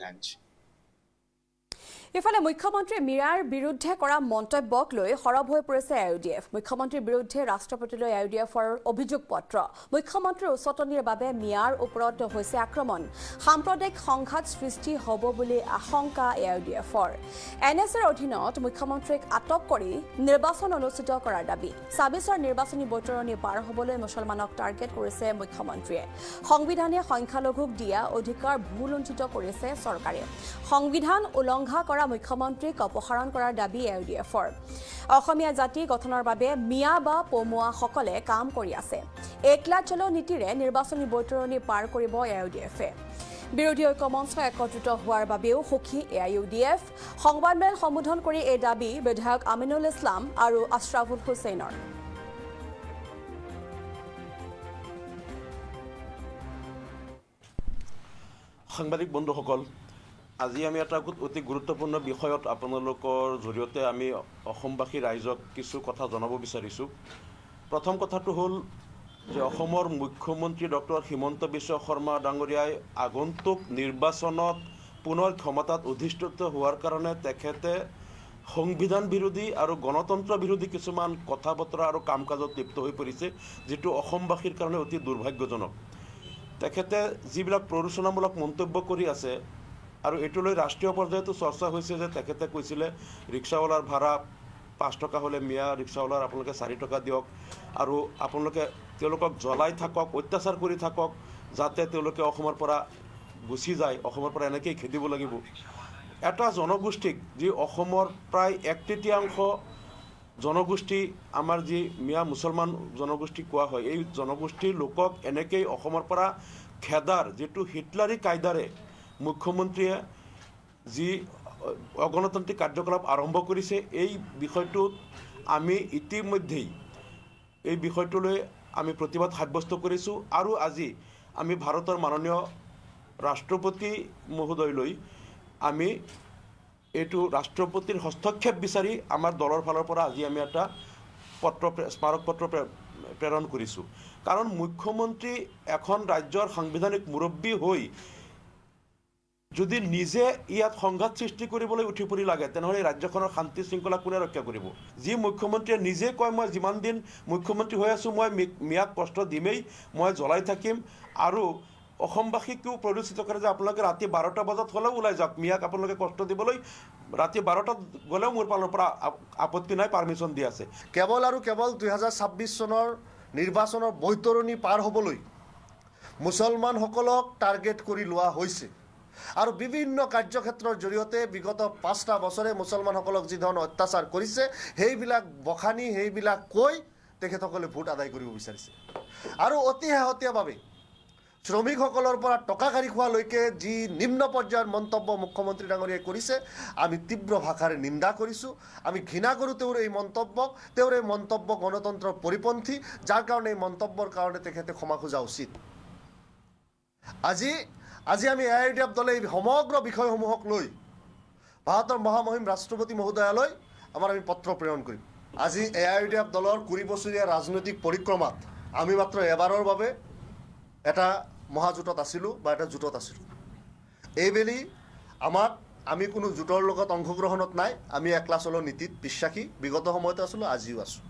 branch. ইফালে মুখ্যমন্ত্ৰী মিৰাৰ বিৰুদ্ধে কৰা মন্তব্যক লৈ সৰব হৈ পৰিছে IUDF। মুখ্যমন্ত্ৰীৰ বিৰুদ্ধে ৰাষ্ট্ৰপতিলৈ IUDFৰ অভিযোগ পত্ৰ। মুখ্যমন্ত্ৰীৰ উচতনিৰ বাবে মিয়াৰ ওপৰত হৈছে আক্ৰমণ। সাম্প্ৰদায়িক সংঘাত সৃষ্টি হ'ব বুলি আশংকা IUDFৰ। NSAৰ অধীনত মুখ্যমন্ত্ৰীক আটক কৰি নিৰ্বাচন অনুষ্ঠিত কৰাৰ দাবী। ২৬ৰ নিৰ্বাচনী বৈতৰণি পাৰ হ'বলৈ মুছলমানক টাৰ্গেট কৰিছে মুখ্যমন্ত্ৰীয়ে। সংবিধানে সংখ্যালঘুক দিয়া অধিকাৰ ভূলুণ্ঠিত কৰিছে চৰকাৰে। সংবিধান উলংঘা কৰা মুখ্যমন্ত্ৰীক অপসাৰণ কৰাৰ দাবী IUDFৰ। অসমীয়া জাতি গঠনৰ বাবে মিয়া বা পমুৱাসকলে কাম কৰি আছে। একলা চলো নীতিৰে নিৰ্বাচনী বৈতৰণি পাৰ কৰিব IUDFে। বিৰোধী ঐক্যমঞ্চ একত্ৰিত হোৱাৰ বাবেও সুখী IUDF। সংবাদমেল সম্বোধন কৰি এই দাবী বিধায়ক আমিনুল ইছলাম আৰু আশ্ৰাফুল হুছেইনৰ। সাংবাদিক বন্ধুসকল, আজি আমি এটা অতি গুৰুত্বপূৰ্ণ বিষয়ত আপোনালোকৰ জৰিয়তে আমি অসমবাসী ৰাইজক কিছু কথা জনাব বিচাৰিছোঁ। প্ৰথম কথাটো হ'ল যে অসমৰ মুখ্যমন্ত্ৰী ডক্টৰ হিমন্ত বিশ্ব শৰ্মা ডাঙৰীয়াই আগন্তুক নিৰ্বাচনত পুনৰ ক্ষমতাত অধিষ্ঠিত হোৱাৰ কাৰণে তেখেতে সংবিধান বিৰোধী আৰু গণতন্ত্ৰ বিৰোধী কিছুমান কথা বতৰা আৰু কাম কাজত লিপ্ত হৈ পৰিছে, যিটো অসমবাসীৰ কাৰণে অতি দুৰ্ভাগ্যজনক। তেখেতে যিবিলাক প্ৰৰোচনামূলক মন্তব্য কৰি আছে আৰু এইটো লৈ ৰাষ্ট্ৰীয় পৰ্যায়তো চৰ্চা হৈছে যে তেখেতে কৈছিলে ৰিক্সাৱালাৰ ভাড়া ৫ টকা হ'লে মিয়া ৰিক্সাৱালাৰ আপোনালোকে ৪ টকা দিয়ক আৰু আপোনালোকে তেওঁলোকক জ্বলাই থাকক, অত্যাচাৰ কৰি থাকক, যাতে তেওঁলোকে অসমৰ পৰা গুচি যায়, অসমৰ পৰা এনেকৈয়ে খেদিব লাগিব। এটা জনগোষ্ঠীক, যি অসমৰ প্ৰায় ১/৩ জনগোষ্ঠী আমাৰ যি মিয়া মুছলমান জনগোষ্ঠী কোৱা হয়, এই জনগোষ্ঠীৰ লোকক এনেকৈয়ে অসমৰ পৰা খেদাৰ যিটো হিটলাৰী কায়দাৰে মুখ্যমন্ত্ৰীয়ে যি অগণতান্ত্ৰিক কাৰ্যকলাপ আৰম্ভ কৰিছে, এই বিষয়টোত আমি ইতিমধ্যেই এই বিষয়টোলৈ আমি প্ৰতিবাদ সাব্যস্ত কৰিছোঁ আৰু আজি আমি ভাৰতৰ মাননীয় ৰাষ্ট্ৰপতি মহোদয়লৈ আমি এইটো ৰাষ্ট্ৰপতিৰ হস্তক্ষেপ বিচাৰি আমাৰ দলৰ ফালৰ পৰা আজি আমি এটা স্মাৰক পত্ৰ প্ৰেৰণ কৰিছোঁ। কাৰণ মুখ্যমন্ত্ৰী এখন ৰাজ্যৰ সাংবিধানিক মুৰব্বী হৈ যদি নিজে ইয়াত সংঘাত সৃষ্টি কৰিবলৈ উঠি পৰি লাগে, তেনেহ'লে ৰাজ্যখনৰ শান্তি শৃংখলা কোনে ৰক্ষা কৰিব? যি মুখ্যমন্ত্ৰীয়ে নিজে কয় মই যিমান দিন মুখ্যমন্ত্ৰী হৈ আছোঁ মই মিয়াক কষ্ট দিমেই, মই জ্বলাই থাকিম, আৰু অসমবাসীকো প্ৰৰোচিত কৰে যে আপোনালোকে ৰাতি ১২টা বজাত হ'লেও ওলাই যাওক, মিয়াক আপোনালোকে কষ্ট দিবলৈ ৰাতি ১২টাত গ'লেও মোৰ ফালৰ পৰা আপত্তি নাই, পাৰ্মিশ্যন দি আছে। কেৱল আৰু কেৱল ২০২৬ চনৰ নিৰ্বাচনৰ বৈতৰণি পাৰ হ'বলৈ মুছলমানসকলক টাৰ্গেট কৰি লোৱা হৈছে আৰু বিভিন্ন কাৰ্যক্ষেত্ৰৰ জৰিয়তে বিগত ৫টা বছৰে মুছলমানসকলক যি ধৰণৰ অত্যাচাৰ কৰিছে সেইবিলাক বখানি, সেইবিলাক কৈ তেখেতসকলে ভোট আদায় কৰিব বিচাৰিছে। আৰু অতি শেহতীয়াভাৱে শ্ৰমিকসকলৰ পৰা টকা কাঢ়ি খোৱালৈকে যি নিম্ন পৰ্যায়ৰ মন্তব্য মুখ্যমন্ত্ৰী ডাঙৰীয়াই কৰিছে, আমি তীব্ৰ ভাষাৰে নিন্দা কৰিছোঁ। আমি ঘৃণা কৰোঁ তেওঁৰ এই মন্তব্যক। তেওঁৰ এই মন্তব্য গণতন্ত্ৰৰ পৰিপন্থী, যাৰ কাৰণে এই মন্তব্যৰ কাৰণে তেখেতে ক্ষমা খোজা উচিত। আজি আমি IUDF দলে এই সমগ্ৰ বিষয়সমূহক লৈ ভাৰতৰ মহামহিম ৰাষ্ট্ৰপতি মহোদয়ালৈ আমি পত্ৰ প্ৰেৰণ কৰিম। আজি IUDF দলৰ ২০ বছৰীয়া ৰাজনৈতিক পৰিক্ৰমাত আমি মাত্ৰ এবাৰৰ বাবে এটা মহাজোঁটত আছিলোঁ বা এটা জোঁটত আছিলোঁ। এইবেলি আমি কোনো জোঁটৰ লগত অংশগ্ৰহণত নাই। আমি একলা চলো নীতিত বিশ্বাসী, বিগত সময়তো আছিলোঁ, আজিও আছোঁ।